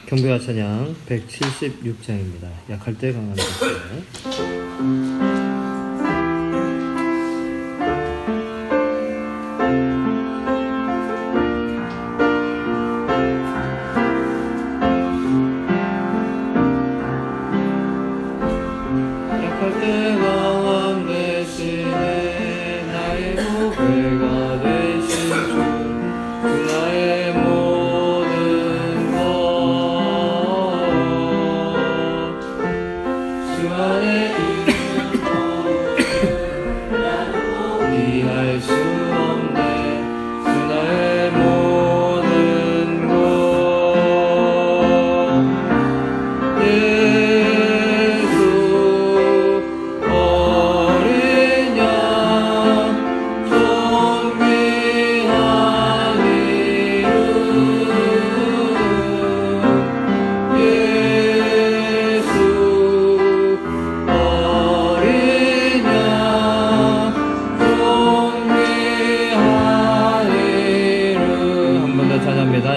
경배와 찬양 176장입니다. 약할 때 강한 것이요.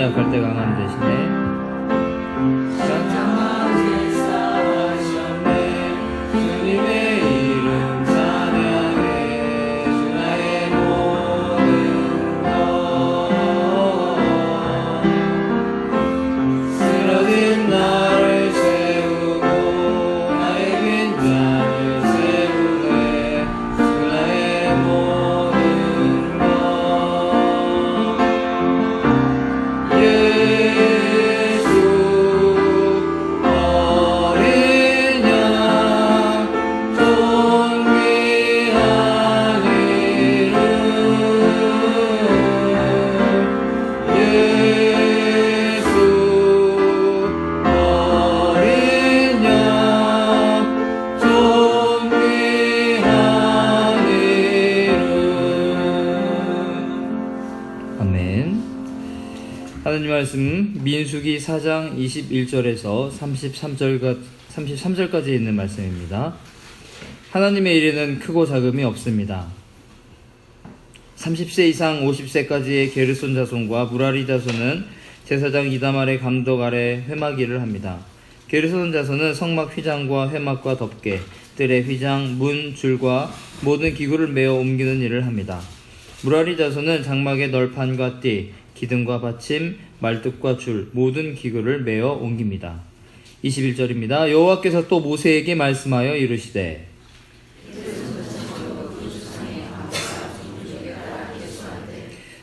약할 때 강한 대신에 주님의 이름 찬양해 주 나의 모든 것 쓰러진 나를 세우고 나의 빈잔을 세우네 주 나의 모든 것 하나님 말씀 민수기 4장 21절에서 33절까지 있는 말씀입니다. 하나님의 일에는 크고 작음이 없습니다. 30세 이상 50세까지의 게르손 자손과 무라리 자손은 제사장 이다말의 감독 아래 회막 일을 합니다. 게르손 자손은 성막 휘장과 회막과 덮개, 뜰의 휘장, 문, 줄과 모든 기구를 메어 옮기는 일을 합니다. 무라리 자손은 장막의 널판과 띠, 기둥과 받침, 말뚝과 줄, 모든 기구를 메어 옮깁니다. 21절입니다. 여호와께서 또 모세에게 말씀하여 이르시되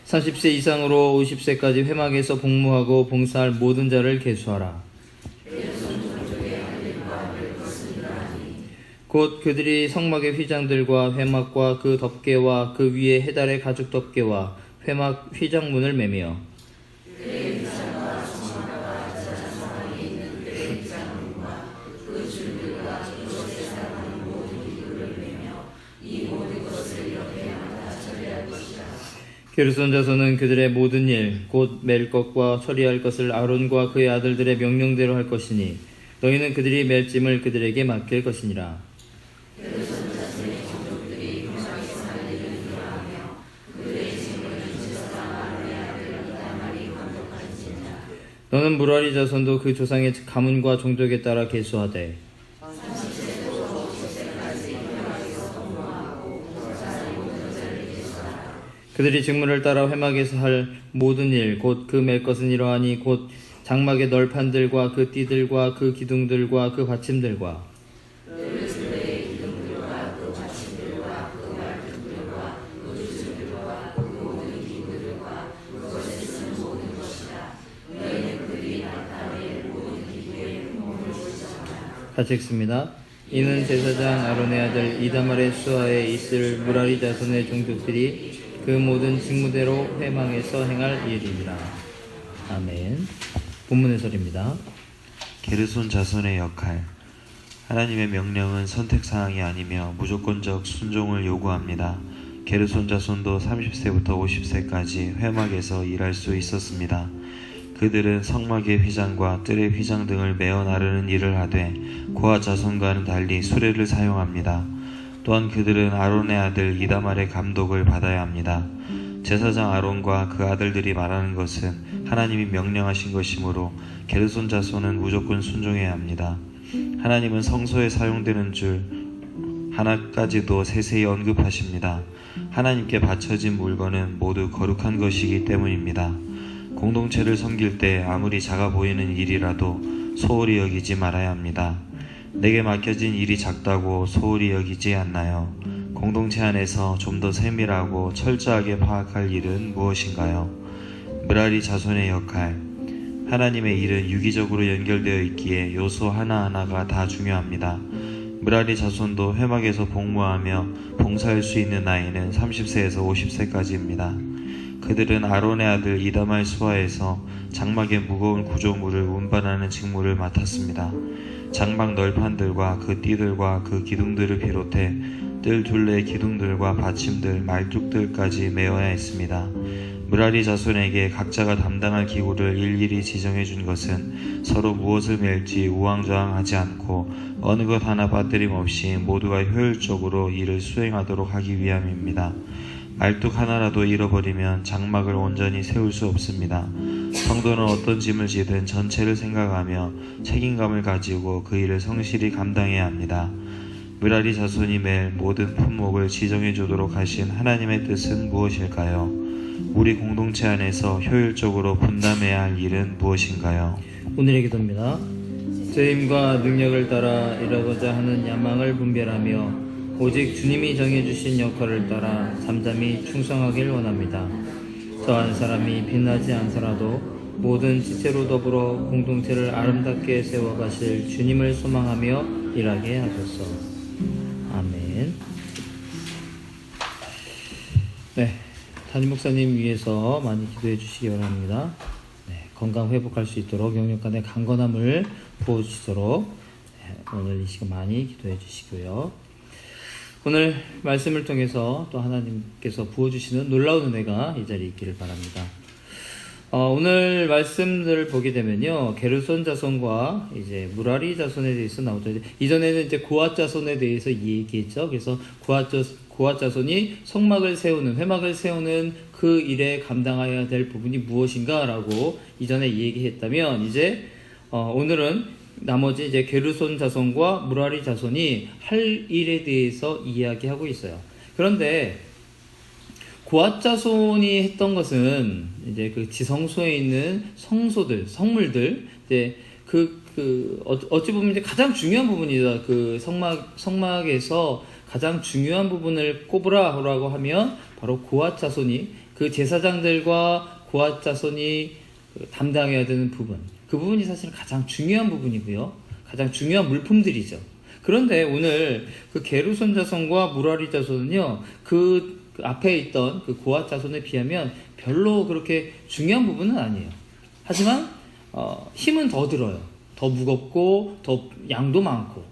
(30세) 이상으로 50세까지 회막에서 복무하고 봉사할 모든 자를 계수하라. 곧 그들이 성막의 휘장들과 회막과 그 덮개와 그 위에 해달의 가죽 덮개와 회막 휘장문을 매며 게르손 자손은 그들의 모든 일 곧 맬 것과 처리할 것을 아론과 그의 아들들의 명령대로 할 것이니 너희는 그들이 맬짐을 그들에게 맡길 것이니라. 너는 무라리 자손도 그 조상의 가문과 종족에 따라 계수하되 그들이 직무를 따라 회막에서 할 모든 일 곧 그 맬 것은 이러하니 곧 장막의 널판들과 그 띠들과 그 기둥들과 그 받침들과 같이 읽습니다. 이는 제사장 아론의 아들 이다말의 수하에 있을 무라리 자손의 종족들이 그 모든 직무대로 회망에서 행할 일이니라. 아멘. 본문 해설입니다. 게르손 자손의 역할. 하나님의 명령은 선택사항이 아니며 무조건적 순종을 요구합니다. 게르손 자손도 30세부터 50세까지 회막에서 일할 수 있었습니다. 그들은 성막의 휘장과 뜰의 휘장 등을 메어 나르는 일을 하되 고아 자손과는 달리 수레를 사용합니다. 또한 그들은 아론의 아들 이다말의 감독을 받아야 합니다. 제사장 아론과 그 아들들이 말하는 것은 하나님이 명령하신 것이므로 게르손 자손은 무조건 순종해야 합니다. 하나님은 성소에 사용되는 줄 하나까지도 세세히 언급하십니다. 하나님께 바쳐진 물건은 모두 거룩한 것이기 때문입니다. 공동체를 섬길 때 아무리 작아 보이는 일이라도 소홀히 여기지 말아야 합니다. 내게 맡겨진 일이 작다고 소홀히 여기지 않나요? 공동체 안에서 좀 더 세밀하고 철저하게 파악할 일은 무엇인가요? 므라리 자손의 역할. 하나님의 일은 유기적으로 연결되어 있기에 요소 하나하나가 다 중요합니다. 므라리 자손도 회막에서 복무하며 봉사할 수 있는 나이는 30세에서 50세까지입니다. 그들은 아론의 아들 이다말 수하에서 장막의 무거운 구조물을 운반하는 직무를 맡았습니다. 장막 널판들과 그 띠들과 그 기둥들을 비롯해 뜰 둘레의 기둥들과 받침들, 말뚝들까지 메어야 했습니다. 므라리 자손에게 각자가 담당할 기구를 일일이 지정해 준 것은 서로 무엇을 맬지 우왕좌왕하지 않고 어느 것 하나 빠뜨림 없이 모두가 효율적으로 일을 수행하도록 하기 위함입니다. 말뚝 하나라도 잃어버리면 장막을 온전히 세울 수 없습니다. 성도는 어떤 짐을 지든 전체를 생각하며 책임감을 가지고 그 일을 성실히 감당해야 합니다. 므라리 자손이 맬 모든 품목을 지정해 주도록 하신 하나님의 뜻은 무엇일까요? 우리 공동체 안에서 효율적으로 분담해야 할 일은 무엇인가요? 오늘의 기도입니다. 제 힘과 능력을 따라 일하고자 하는 야망을 분별하며 오직 주님이 정해주신 역할을 따라 잠잠히 충성하길 원합니다. 저 한 사람이 빛나지 않더라도 모든 지체로 더불어 공동체를 아름답게 세워가실 주님을 소망하며 일하게 하소서. 아멘. 네, 담임 목사님 위해서 많이 기도해 주시기 바랍니다. 네, 건강 회복할 수 있도록 영육간의 강건함을 부어주시도록 오늘 이 시간 많이 기도해 주시고요. 오늘 말씀을 통해서 또 하나님께서 부어주시는 놀라운 은혜가 이 자리에 있기를 바랍니다. 오늘 말씀들을 보게 되면요, 게르손 자손과 이제 므라리 자손에 대해서 나오죠. 이전에는 이제 고앗 자손에 대해서 얘기했죠. 그래서 고앗 자손이 성막을 세우는, 회막을 세우는 그 일에 감당해야 될 부분이 무엇인가라고 이전에 얘기했다면, 이제 오늘은 나머지 이제 게르손 자손과 므라리 자손이 할 일에 대해서 이야기하고 있어요. 그런데 고앗 자손이 성물들, 이제 그 지성소에 있는 성물들, 이제 어찌 보면 이제 가장 중요한 부분이다. 그 성막에서 가장 중요한 부분을 꼽으라고 하면 바로 고앗 자손이, 그 제사장들과 고앗 자손이 담당해야 되는 부분, 그 부분이 사실 가장 중요한 부분이고요. 가장 중요한 물품들이죠. 그런데 오늘 그 게르손 자손과 므라리 자손은요, 그 앞에 있던 그 고앗 자손에 비하면 별로 그렇게 중요한 부분은 아니에요. 하지만 힘은 더 들어요. 더 무겁고 더 양도 많고.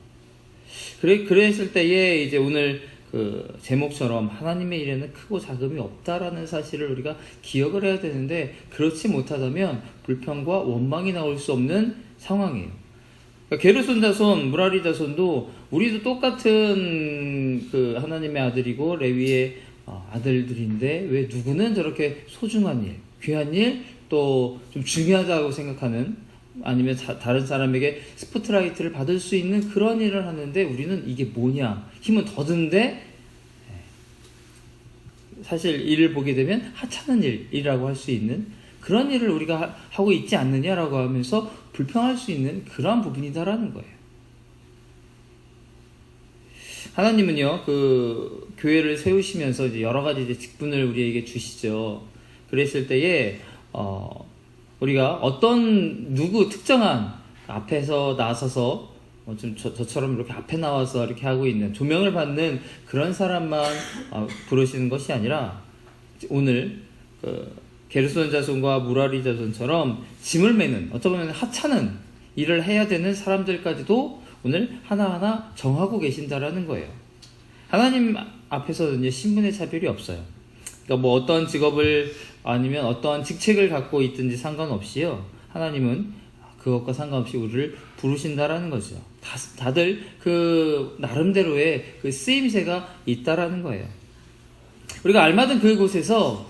그랬을 때에 이제 오늘 그 제목처럼 하나님의 일에는 크고 작음이 없다라는 사실을 우리가 기억을 해야 되는데, 그렇지 못하다면 불평과 원망이 나올 수 없는 상황이에요. 그러니까 게르손 자손, 므라리 자손도 우리도 똑같은 그 하나님의 아들이고 레위의 아들들인데 왜 누구는 저렇게 소중한 일, 귀한 일, 또 좀 중요하다고 생각하는, 아니면 다른 사람에게 스포트라이트를 받을 수 있는 그런 일을 하는데 우리는 이게 뭐냐, 힘은 더 든데 사실 일을 보게 되면 하찮은 일이라고 할 수 있는 그런 일을 우리가 하고 있지 않느냐라고 하면서 불평할 수 있는 그러한 부분이다라는 거예요. 하나님은요, 그 교회를 세우시면서 이제 여러 가지 이제 직분을 우리에게 주시죠. 그랬을 때에 우리가 어떤 특정한 앞에서 나서서 좀 저처럼 이렇게 앞에 나와서 이렇게 하고 있는, 조명을 받는 그런 사람만 부르시는 것이 아니라, 오늘 게르손 자손과 므라리 자손처럼 짐을 매는, 어쩌 보면 하찮은 일을 해야 되는 사람들까지도 오늘 하나하나 정하고 계신다라는 거예요. 하나님 앞에서는 신분의 차별이 없어요. 그러니까 뭐 어떤 직업을 아니면 어떠한 직책을 갖고 있든지 상관없이요, 하나님은 그것과 상관없이 우리를 부르신다라는 거죠. 다들 그 나름대로의 그 쓰임새가 있다라는 거예요. 우리가 알맞은 그곳에서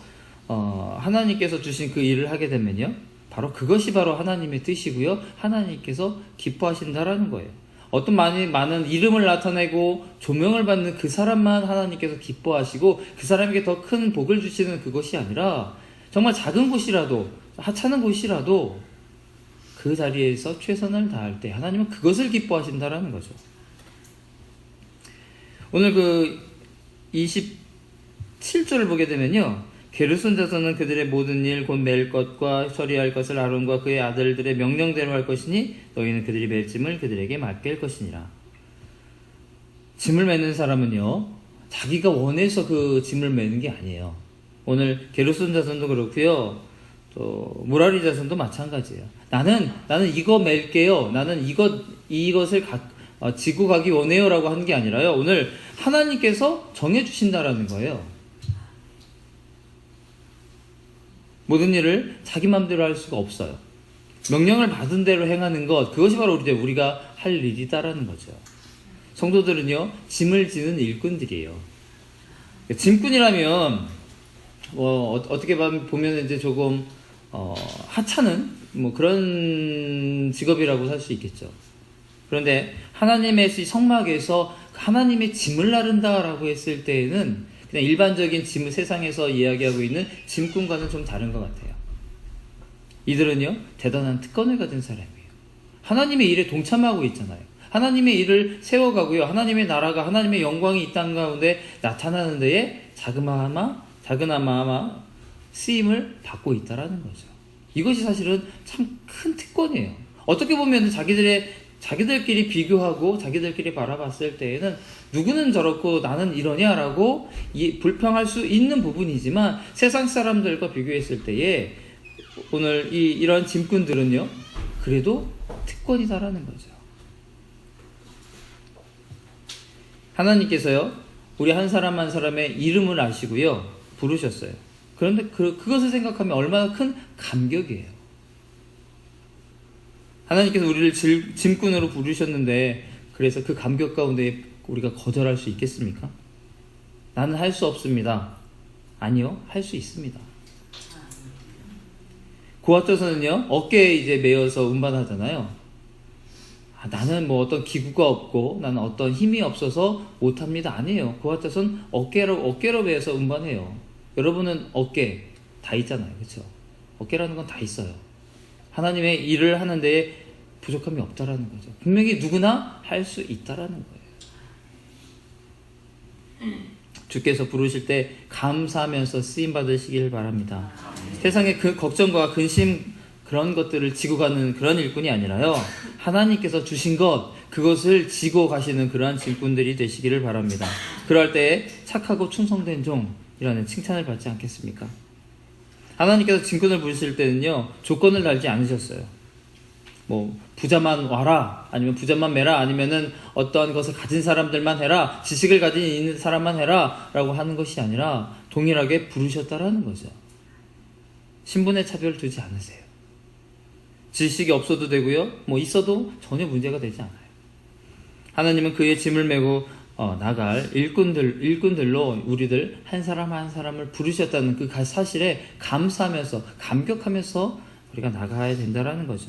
하나님께서 주신 그 일을 하게 되면요, 바로 그것이 바로 하나님의 뜻이고요, 하나님께서 기뻐하신다라는 거예요. 어떤 많은 이름을 나타내고 조명을 받는 그 사람만 하나님께서 기뻐하시고 그 사람에게 더 큰 복을 주시는 그것이 아니라 정말 작은 곳이라도, 하찮은 곳이라도 그 자리에서 최선을 다할 때 하나님은 그것을 기뻐하신다라는 거죠. 오늘 그 27절을 보게 되면요, 게르손 자손은 그들의 모든 일 곧 맬 것과 처리할 것을 아론과 그의 아들들의 명령대로 할 것이니 너희는 그들이 맬 짐을 그들에게 맡길 것이니라. 짐을 매는 사람은요, 자기가 원해서 그 짐을 매는 게 아니에요. 오늘 게르손 자손도 그렇고요, 또 무라리 자손도 마찬가지예요. 나는 이거 맬게요, 나는 이것을 지고 가기 원해요라고 하는 게 아니라요, 오늘 하나님께서 정해주신다라는 거예요. 모든 일을 자기 마음대로 할 수가 없어요. 명령을 받은 대로 행하는 것, 그것이 바로 우리가 할 일이다라는 거죠. 성도들은요, 짐을 지는 일꾼들이에요. 짐꾼이라면 어떻게 보면 이제 조금 하찮은 그런 직업이라고 할 수 있겠죠. 그런데 하나님의 성막에서 하나님의 짐을 나른다라고 했을 때에는 그냥 일반적인 짐을 세상에서 이야기하고 있는 짐꾼과는 좀 다른 것 같아요. 이들은요, 대단한 특권을 가진 사람이에요. 하나님의 일에 동참하고 있잖아요. 하나님의 일을 세워가고요, 하나님의 나라가, 하나님의 영광이 이 땅 가운데 나타나는 데에 작은아마 쓰임을 받고 있다라는 거죠. 이것이 사실은 참 큰 특권이에요. 어떻게 보면 자기들끼리 비교하고 자기들끼리 바라봤을 때에는 누구는 저렇고 나는 이러냐라고 불평할 수 있는 부분이지만, 세상 사람들과 비교했을 때에 오늘 이런 짐꾼들은요, 그래도 특권이다라는 거죠. 하나님께서요, 우리 한 사람 한 사람의 이름을 아시고요, 부르셨어요. 그런데 그것을 생각하면 얼마나 큰 감격이에요. 하나님께서 우리를 짐꾼으로 부르셨는데, 그래서 그 감격 가운데 우리가 거절할 수 있겠습니까? 나는 할 수 없습니다. 아니요, 할 수 있습니다. 고아터서는요, 어깨에 이제 매어서 운반하잖아요. 나는 어떤 기구가 없고 나는 어떤 힘이 없어서 못합니다. 아니에요. 고아터서는 어깨로 매어서 운반해요. 여러분은 어깨 다 있잖아요, 그렇죠? 어깨라는 건 다 있어요. 하나님의 일을 하는 데에 부족함이 없다라는 거죠. 분명히 누구나 할 수 있다라는 거예요. 주께서 부르실 때 감사하면서 쓰임 받으시길 바랍니다. 세상의 그 걱정과 근심, 그런 것들을 지고 가는 그런 일꾼이 아니라요, 하나님께서 주신 것, 그것을 지고 가시는 그러한 짐꾼들이 되시기를 바랍니다. 그럴 때 착하고 충성된 종이라는 칭찬을 받지 않겠습니까? 하나님께서 짐꾼을 부르실 때는요, 조건을 달지 않으셨어요. 부자만 와라, 아니면 부자만 매라, 아니면은 어떠한 것을 가진 사람들만 해라, 지식을 가진 있는 사람만 해라 라고 하는 것이 아니라 동일하게 부르셨다라는 거죠. 신분의 차별을 두지 않으세요. 지식이 없어도 되고요, 있어도 전혀 문제가 되지 않아요. 하나님은 그의 짐을 메고 나갈 일꾼들로 우리들 한 사람 한 사람을 부르셨다는 그 사실에 감사하면서, 감격하면서 우리가 나가야 된다라는 거죠.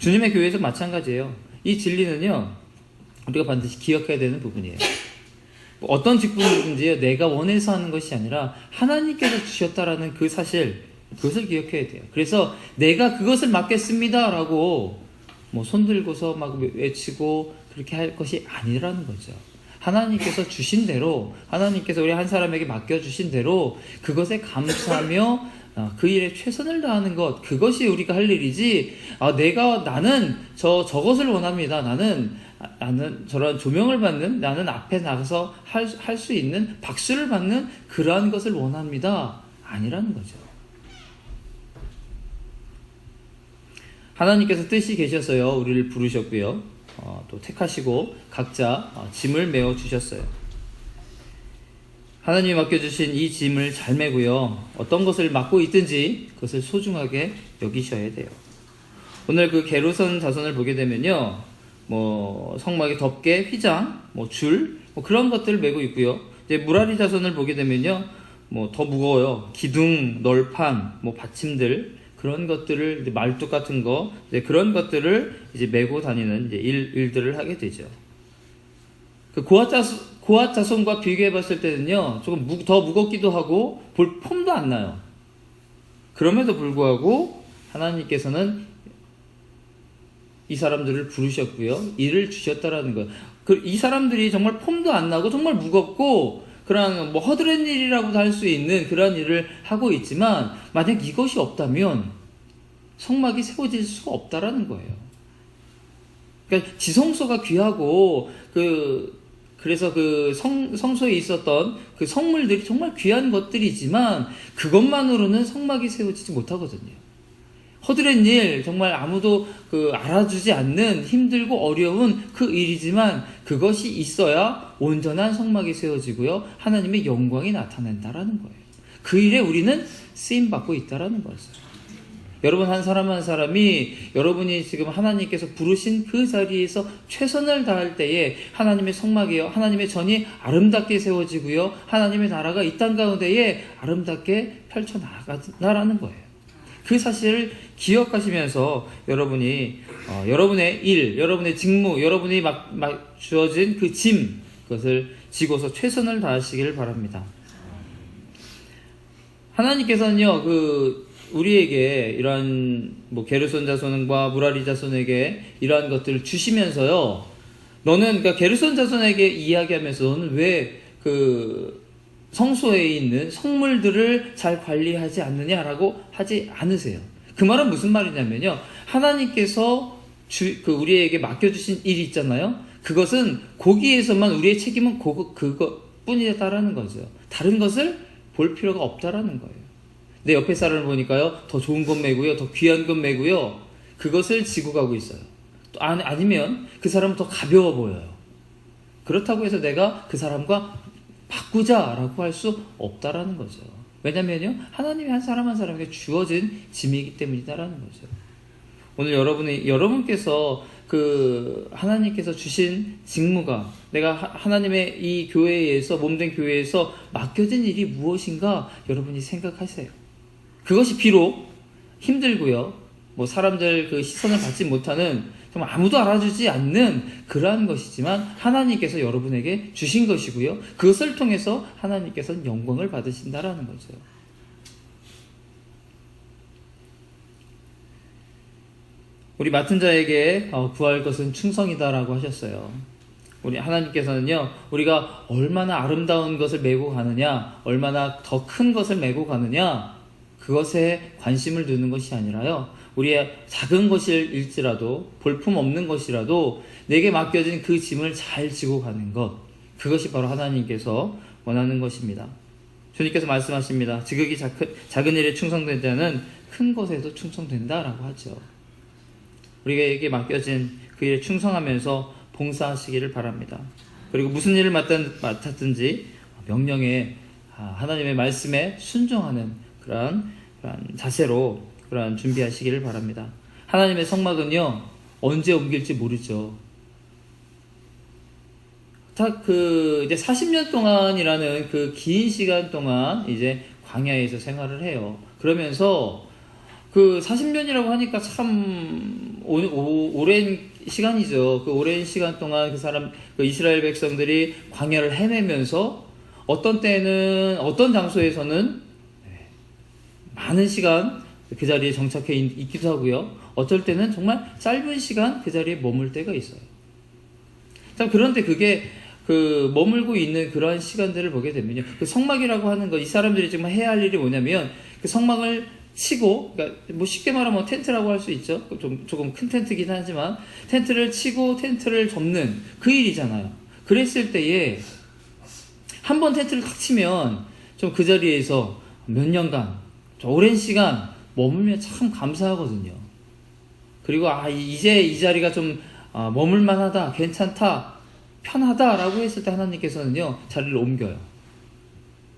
주님의 교회에서 마찬가지예요. 이 진리는요, 우리가 반드시 기억해야 되는 부분이에요. 어떤 직분이든지 내가 원해서 하는 것이 아니라 하나님께서 주셨다라는 그 사실, 그것을 기억해야 돼요. 그래서 내가 그것을 맡겠습니다 라고 손들고서 막 외치고 그렇게 할 것이 아니라는 거죠. 하나님께서 주신 대로, 하나님께서 우리 한 사람에게 맡겨주신 대로 그것에 감사하며 그 일에 최선을 다하는 것, 그것이 우리가 할 일이지, 나는 저것을 원합니다, 나는 저런 조명을 받는, 나는 앞에 나가서 할 수 있는 박수를 받는 그러한 것을 원합니다, 아니라는 거죠. 하나님께서 뜻이 계셔서요, 우리를 부르셨고요, 또 택하시고 각자 짐을 메어 주셨어요. 하나님이 맡겨주신 이 짐을 잘 메고요, 어떤 것을 맡고 있든지 그것을 소중하게 여기셔야 돼요. 오늘 그 게르손 자손을 보게 되면요, 성막의 덮개, 휘장, 줄, 그런 것들을 메고 있고요. 이제 무라리 자손을 보게 되면요, 뭐 더 무거워요. 기둥, 널판, 뭐 받침들 그런 것들을 이제 말뚝 같은 거 이제 그런 것들을 이제 메고 다니는 이제 일들을 하게 되죠. 그 고앗 자손과 비교해 봤을 때는요 조금 더 무겁기도 하고 볼 폼도 안 나요. 그럼에도 불구하고 하나님께서는 이 사람들을 부르셨고요 일을 주셨다라는 거예요. 이 사람들이 정말 폼도 안 나고 정말 무겁고 그런 뭐 허드렛 일이라고도 할 수 있는 그런 일을 하고 있지만 만약 이것이 없다면 성막이 세워질 수가 없다라는 거예요. 그러니까 지성소가 귀하고 그래서 그 성소에 있었던 그 성물들이 정말 귀한 것들이지만 그것만으로는 성막이 세워지지 못하거든요. 허드렛 일, 정말 아무도 알아주지 않는 힘들고 어려운 그 일이지만 그것이 있어야 온전한 성막이 세워지고요. 하나님의 영광이 나타난다라는 거예요. 그 일에 우리는 쓰임받고 있다라는 거죠. 여러분 한 사람 한 사람이 여러분이 지금 하나님께서 부르신 그 자리에서 최선을 다할 때에 하나님의 성막이요. 하나님의 전이 아름답게 세워지고요. 하나님의 나라가 이 땅 가운데에 아름답게 펼쳐나가라는 거예요. 그 사실을 기억하시면서 여러분이 여러분의 일, 여러분의 직무, 여러분이 막 주어진 그 짐 그것을 지고서 최선을 다하시길 바랍니다. 하나님께서는요 우리에게 이러한 게르손 자손과 무라리 자손에게 이러한 것들을 주시면서요 그러니까 게르손 자손에게 이야기하면서 너는 왜 성소에 있는 성물들을 잘 관리하지 않느냐라고 하지 않으세요. 그 말은 무슨 말이냐면요. 하나님께서 우리에게 맡겨주신 일이 있잖아요. 그것은 거기에서만 우리의 책임은 그것뿐이다라는 거죠. 다른 것을 볼 필요가 없다라는 거예요. 내 옆에 사람을 보니까요. 더 좋은 것 메고요. 더 귀한 것 메고요. 그것을 지고 가고 있어요. 또 아니면 그 사람은 더 가벼워 보여요. 그렇다고 해서 내가 그 사람과 바꾸자라고 할 수 없다라는 거죠. 왜냐면요, 하나님이 한 사람 한 사람에게 주어진 짐이기 때문이다라는 거죠. 오늘 여러분께서 하나님께서 주신 직무가 내가 하나님의 이 교회에서 몸된 교회에서 맡겨진 일이 무엇인가 여러분이 생각하세요. 그것이 비록 힘들고요, 사람들 시선을 받지 못하는 정말 아무도 알아주지 않는 그러한 것이지만 하나님께서 여러분에게 주신 것이고요. 그것을 통해서 하나님께서는 영광을 받으신다라는 거죠. 우리 맡은 자에게 구할 것은 충성이다라고 하셨어요. 우리 하나님께서는요, 우리가 얼마나 아름다운 것을 메고 가느냐, 얼마나 더 큰 것을 메고 가느냐, 그것에 관심을 두는 것이 아니라요, 우리의 작은 것일지라도 볼품 없는 것이라도 내게 맡겨진 그 짐을 잘 지고 가는 것, 그것이 바로 하나님께서 원하는 것입니다. 주님께서 말씀하십니다. 지극히 작은 일에 충성된 자는 큰 것에도 충성된다라고 하죠. 우리에게 맡겨진 그 일에 충성하면서 봉사하시기를 바랍니다. 그리고 무슨 일을 맡았든지 명령에 하나님의 말씀에 순종하는 그러한 자세로 그러한 준비하시기를 바랍니다. 하나님의 성막은요 언제 옮길지 모르죠. 이제 40년 동안이라는 그 긴 시간 동안 이제 광야에서 생활을 해요. 그러면서 40년이라고 하니까 참 오랜 시간이죠. 그 오랜 시간 동안 이스라엘 백성들이 광야를 헤매면서 어떤 때는 어떤 장소에서는 많은 시간 그 자리에 정착해 있기도 하고요. 어쩔 때는 정말 짧은 시간 그 자리에 머물 때가 있어요. 참 그런데 그게 머물고 있는 그러한 시간들을 보게 되면요. 성막이라고 하는 것, 이 사람들이 지금 해야 할 일이 뭐냐면 성막을 치고, 그러니까 쉽게 말하면 텐트라고 할 수 있죠. 조금 큰 텐트긴 하지만 텐트를 치고 텐트를 접는 그 일이잖아요. 그랬을 때에 한 번 텐트를 탁 치면 좀 그 자리에서 몇 년간 오랜 시간 머물면 참 감사하거든요. 그리고 이제 이 자리가 좀 머물만하다, 괜찮다, 편하다라고 했을 때 하나님께서는요 자리를 옮겨요.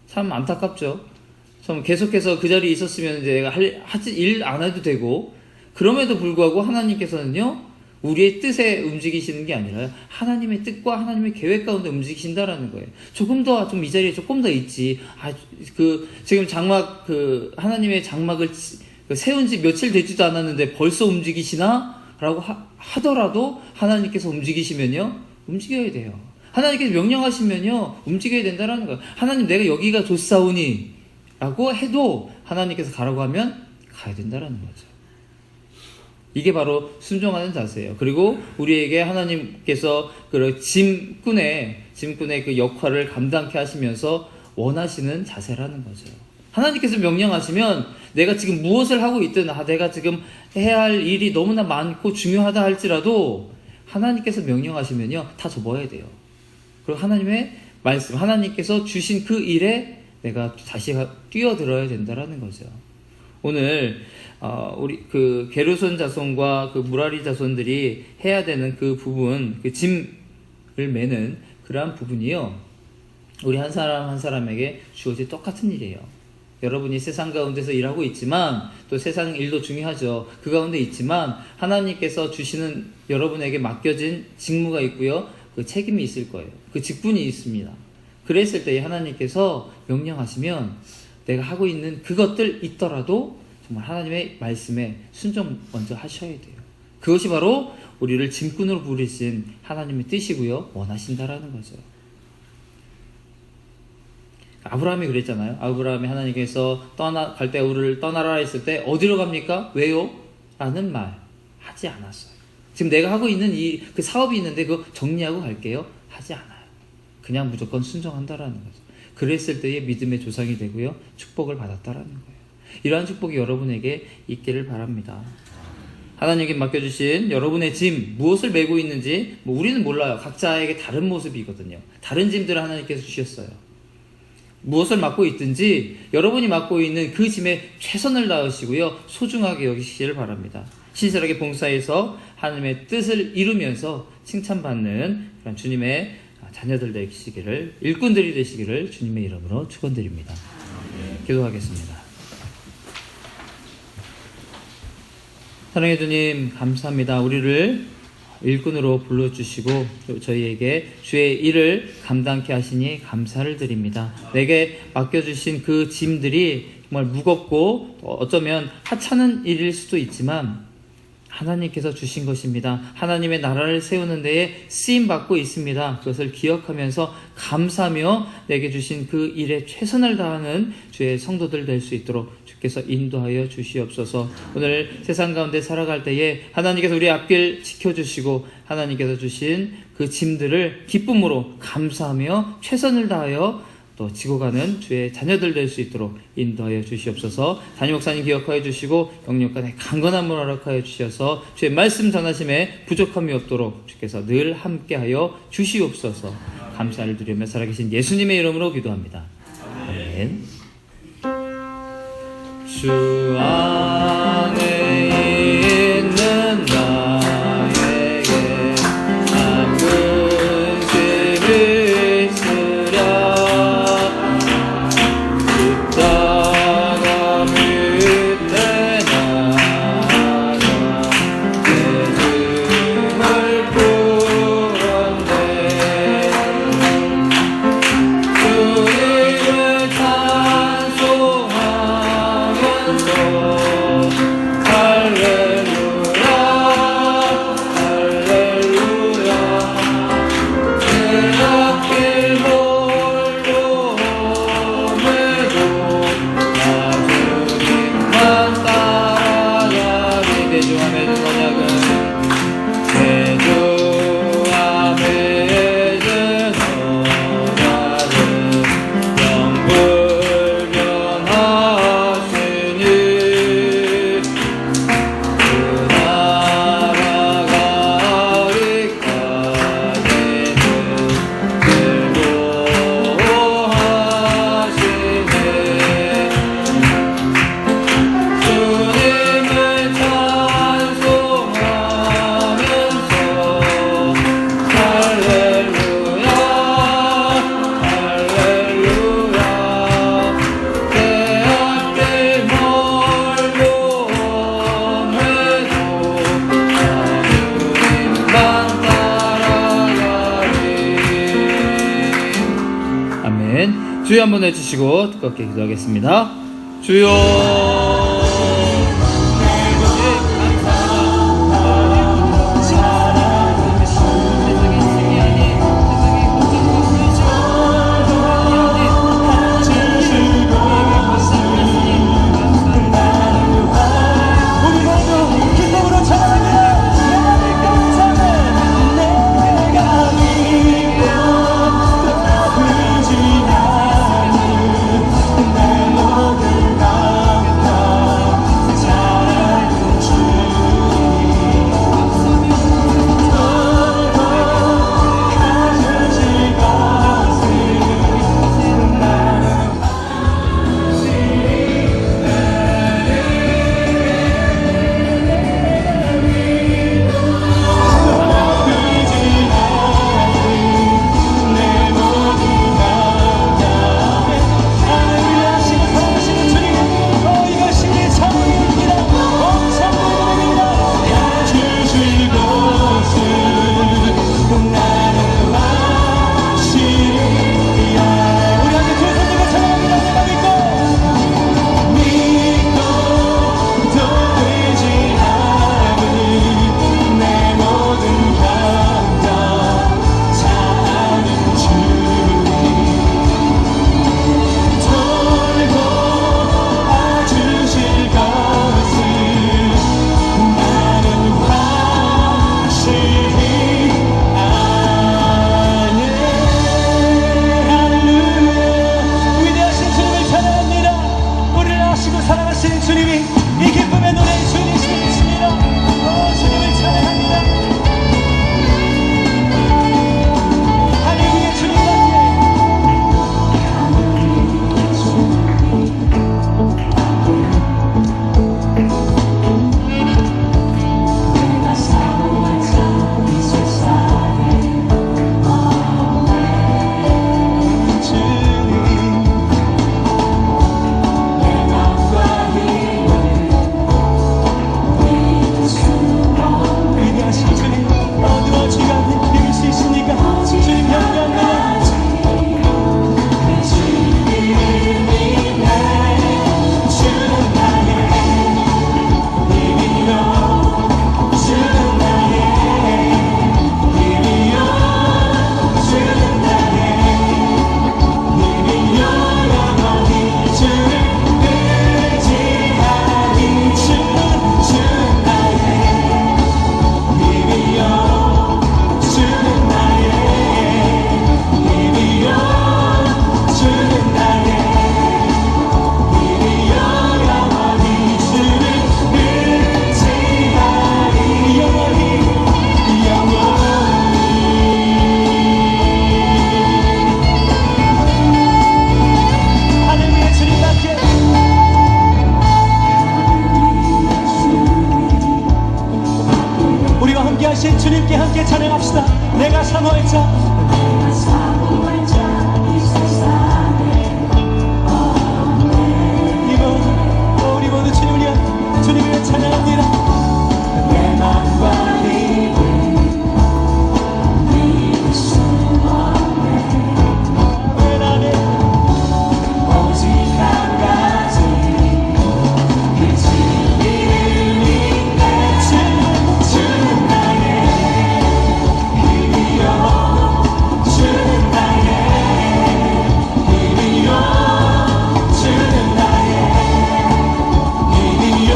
참 안타깝죠. 좀 계속해서 그 자리에 있었으면 이제 내가 일 안 해도 되고, 그럼에도 불구하고 하나님께서는요 우리의 뜻에 움직이시는 게 아니라 하나님의 뜻과 하나님의 계획 가운데 움직이신다라는 거예요. 조금 더 좀 이 자리에 조금 더 있지. 지금 장막 하나님의 장막을 세운 지 며칠 되지도 않았는데 벌써 움직이시나? 라고 하더라도 하나님께서 움직이시면요, 움직여야 돼요. 하나님께서 명령하시면요, 움직여야 된다라는 거예요. 하나님, 내가 여기가 좋사오니 라고 해도 하나님께서 가라고 하면 가야 된다라는 거죠. 이게 바로 순종하는 자세예요. 그리고 우리에게 하나님께서 그 짐꾼의 그 역할을 감당케 하시면서 원하시는 자세라는 거죠. 하나님께서 명령하시면 내가 지금 무엇을 하고 있든, 내가 지금 해야 할 일이 너무나 많고 중요하다 할지라도 하나님께서 명령하시면요, 다 접어야 돼요. 그리고 하나님의 말씀, 하나님께서 주신 그 일에 내가 다시 뛰어들어야 된다라는 거죠. 오늘 우리 그 게르손 자손과 그 무라리 자손들이 해야 되는 그 부분, 그 짐을 매는 그러한 부분이요, 우리 한 사람 한 사람에게 주어질 똑같은 일이에요. 여러분이 세상 가운데서 일하고 있지만, 또 세상 일도 중요하죠. 그 가운데 있지만 하나님께서 주시는, 여러분에게 맡겨진 직무가 있고요, 그 책임이 있을 거예요. 그 직분이 있습니다. 그랬을 때 하나님께서 명령하시면 내가 하고 있는 그것들 있더라도 정말 하나님의 말씀에 순종 먼저 하셔야 돼요. 그것이 바로 우리를 짐꾼으로 부르신 하나님의 뜻이고요, 원하신다라는 거죠. 아브라함이 그랬잖아요. 아브라함이 하나님께서 갈 때 우리를 떠나라 했을 때 어디로 갑니까? 왜요? 라는 말 하지 않았어요. 지금 내가 하고 있는 그 사업이 있는데 그거 정리하고 갈게요, 하지 않아요. 그냥 무조건 순종한다라는 거죠. 그랬을 때의 믿음의 조상이 되고요, 축복을 받았다라는 거예요. 이러한 축복이 여러분에게 있기를 바랍니다. 하나님께 맡겨주신 여러분의 짐, 무엇을 메고 있는지 우리는 몰라요. 각자에게 다른 모습이거든요. 다른 짐들을 하나님께서 주셨어요. 무엇을 맡고 있든지 여러분이 맡고 있는 그 짐에 최선을 다하시고요, 소중하게 여기시기를 바랍니다. 신실하게 봉사해서 하나님의 뜻을 이루면서 칭찬받는 그런 주님의 자녀들 되시기를, 일꾼들이 되시기를 주님의 이름으로 축원드립니다. 기도하겠습니다. 사랑해 주님, 감사합니다. 우리를 일꾼으로 불러주시고 저희에게 주의 일을 감당케 하시니 감사를 드립니다. 내게 맡겨주신 그 짐들이 정말 무겁고 어쩌면 하찮은 일일 수도 있지만 하나님께서 주신 것입니다. 하나님의 나라를 세우는 데에 쓰임받고 있습니다. 그것을 기억하면서 감사하며 내게 주신 그 일에 최선을 다하는 주의 성도들 될 수 있도록 주께서 인도하여 주시옵소서. 오늘 세상 가운데 살아갈 때에 하나님께서 우리 앞길 지켜주시고 하나님께서 주신 그 짐들을 기쁨으로 감사하며 최선을 다하여 또 지고 가는 주의 자녀들 될 수 있도록 인도하여 주시옵소서. 담임 목사님 기억하여 주시고 영육간에 강건함을 허락하여 주셔서 주의 말씀 전하심에 부족함이 없도록 주께서 늘 함께하여 주시옵소서. 감사를 드리며 살아계신 예수님의 이름으로 기도합니다. 아멘. 주 안에 있는 나에게 작은 짐을 있으랴. 십자가 밑에 나가 내 짐을 풀었네. 주님을 찬송하면서 주여 한번 해주시고 뜨겁게 기도하겠습니다. 주여. 하신 주님께 함께 찬양합시다. 내가 사모할 자, 내가 사모할 자 이 세상에 없네. 이모 우리 모두 주님을 위한 주님을 위해 찬양합니다. 내 맘과 힘을 믿을 수 없네. 왜 나는 오직 한 가지 그 진리를 믿네. 주는 나의 힘이여, 주는 나의 힘이여, 주는 나의 힘이여.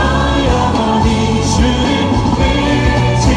영원히 주를 의지하리.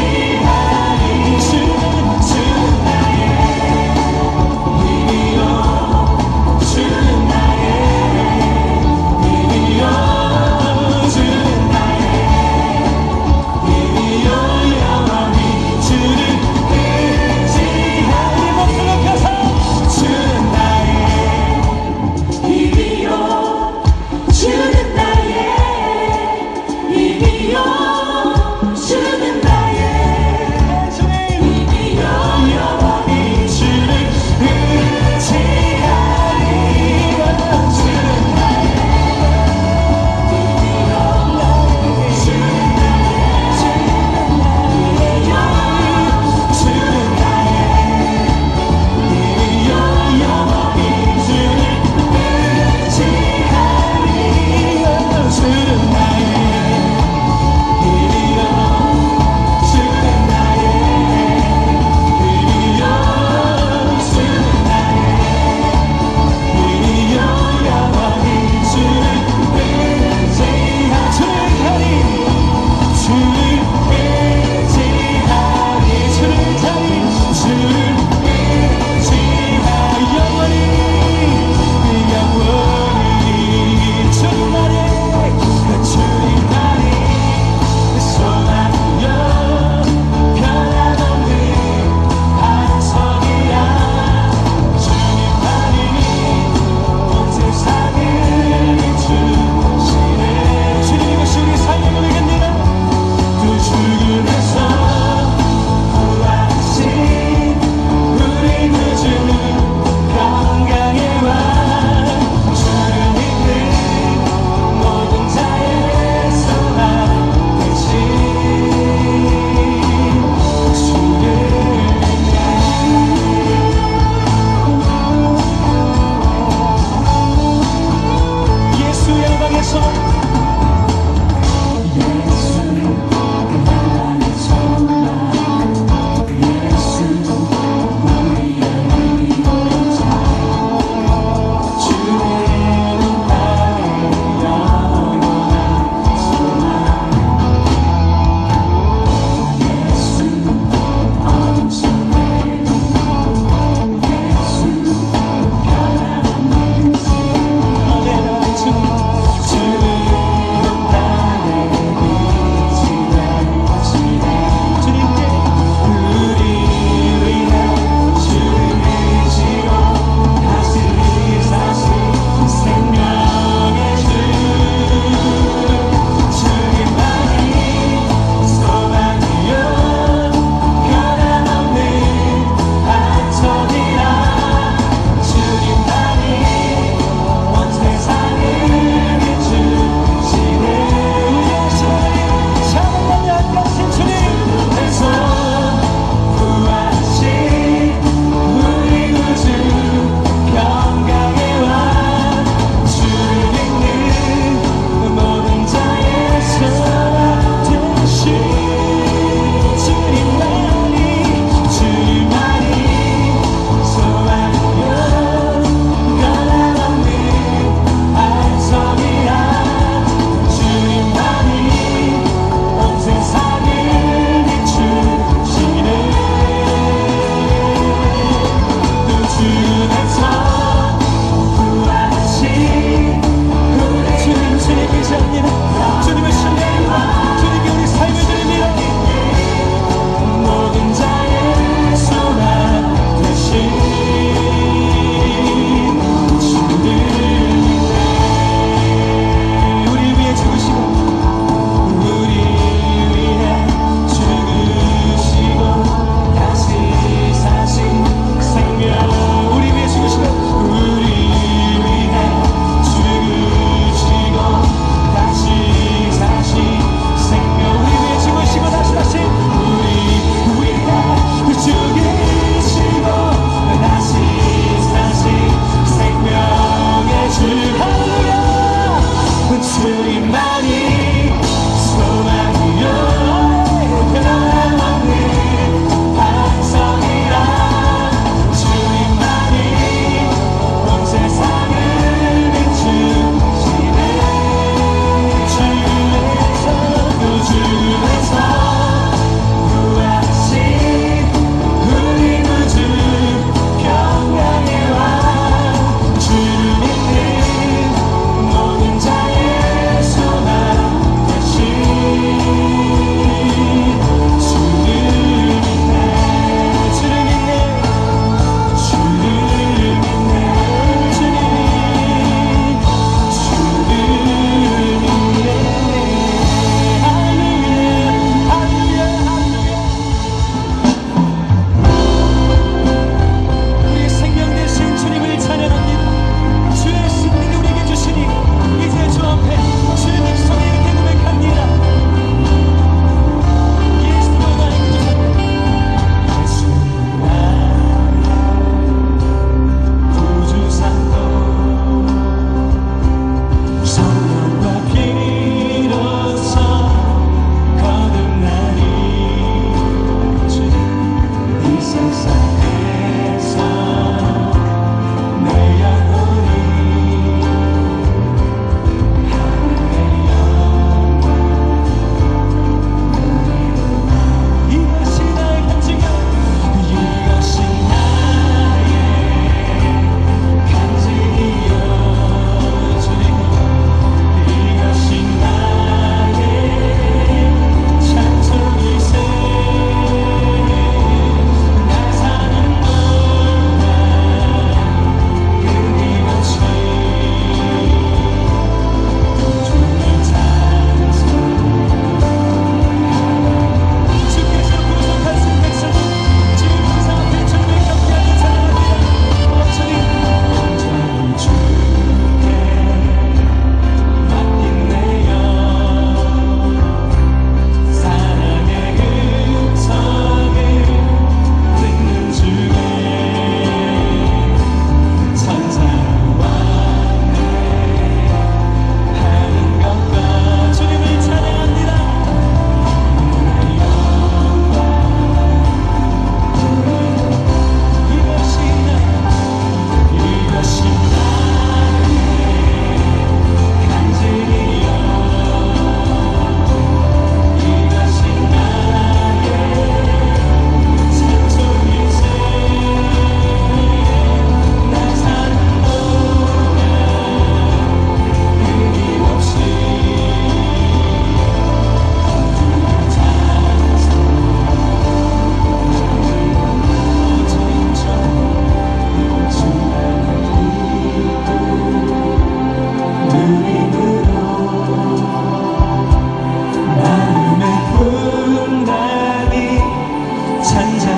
한 잔